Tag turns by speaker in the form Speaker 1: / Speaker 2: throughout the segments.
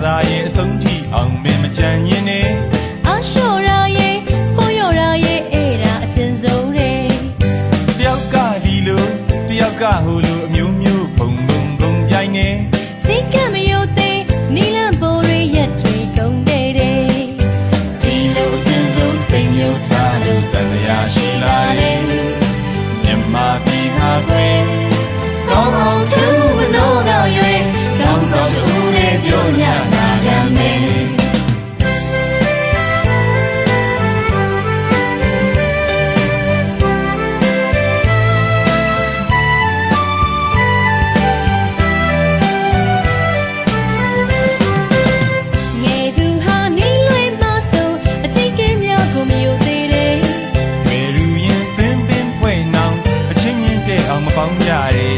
Speaker 1: သာရဲ့အဆုံးထိအောင်မင်းမကြံညင်းနေ
Speaker 2: အရှောရာရဲ့ပိုးရောရာရဲ့အဲ့ဒါအချင်းဆုံးတဲ့
Speaker 1: တယောက်ကဒီလိုတယောက်ကဟိုလိုအမျိုးမျိုးဖုံဖုံဖုံပြိုင်နေ
Speaker 2: စိတ်ကမယိုသေးနီလန်ပိုးရရက်တွေကုန်တဲ့ဒီလိုအချင်းဆုံးစိတ်မျိုးထားလို့
Speaker 1: တန်ရာရှိလာတယ်မြမပြည်မှာခွေ
Speaker 2: ကောင်းအောင်သူမနောတော့ရွေကောင်းဆောင်တူနဲ့ပြောညနာရမယ်
Speaker 1: ပေါင်းကြတယ်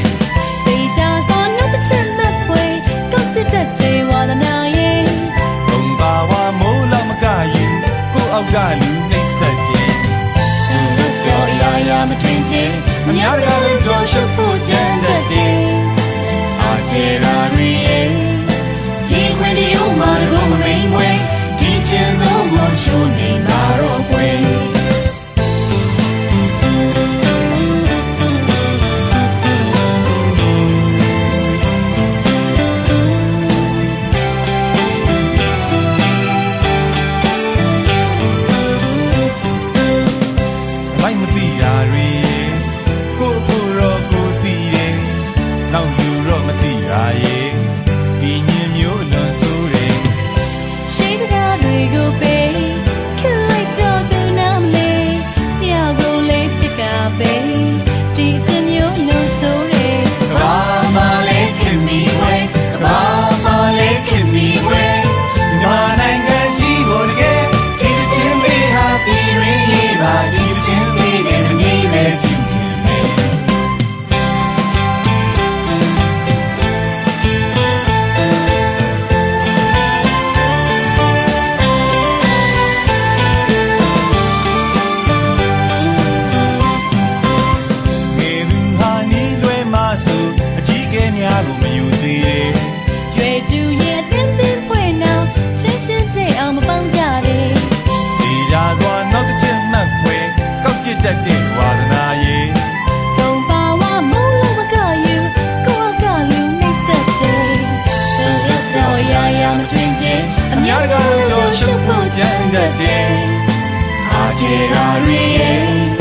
Speaker 2: တေချာစောနောက်တစ်ချက်မှတ်ဖွယ်ကောက်ချစ်တတ်တဲ့ဝါသနာရဲ့
Speaker 1: ဘုံပါဝါမိုးလောက်မကယူကိုအောက်ကလူနှိမ့်ဆက်တယ်
Speaker 2: သူတို့ရာရာမတွင်ချင်းအများကလည်းတော့ရှုပ်ဖို့ကြမ်းတတ်တယ်
Speaker 1: အာချေရာရီရဲ့
Speaker 2: ဒီခွင့်ဒီဦးမှာတကူမမိန်မွေဒီကျင်းဆုံးကိုချိုးနေမှာတော့ကွယ်
Speaker 1: မသိတာတွေကိုယ့်ကိုယ်တော့ကိုယ်သိတယ်နောက်လူတော့မသိတာရဲ့ဒီညင်မျိုးလွန်ဆိုးတယ်
Speaker 2: ရှိစကားတွေကိုပေးခင်လိုက်ကြသူနာမလေးဆရာကိုလေးဖြစ်ကပေးဒီညင်မျိုးလွန်ဆိုးတယ်
Speaker 1: ကဘာမလေးခင်မီဝဲကဘာမလေးခင်မီဝဲမြန်မာနိုင်ငံကြီးကိုတကယ်ဒီချင်းတွေဟာပြည်ရင်းရေးပါဒီချင်းတွေများကိုမယူသေးတယ်
Speaker 2: ရွယ်တူရဲ့အသင်းပင်ဖွင့်အောင်ချင်းချင်းတဲ့အောင်မပေါင်းကြတယ်
Speaker 1: ဒီရာစွာနောက်တစ်ချက်မှတ်ဖွယ်ကောက်ကျစ်တတ်တဲ့ဝါသနာရဲ့
Speaker 2: ဂုံပါဝါမုံလုံးမကယူကိုယ်ကလူနှိမ့်ဆက်တယ်သူတို့တော့ရာရာမတွင်ချင်း
Speaker 1: အများကလည်းတော့ရှုပ်ဖို့ကြမ်းတတ်တယ်အာချေရာရီရဲ့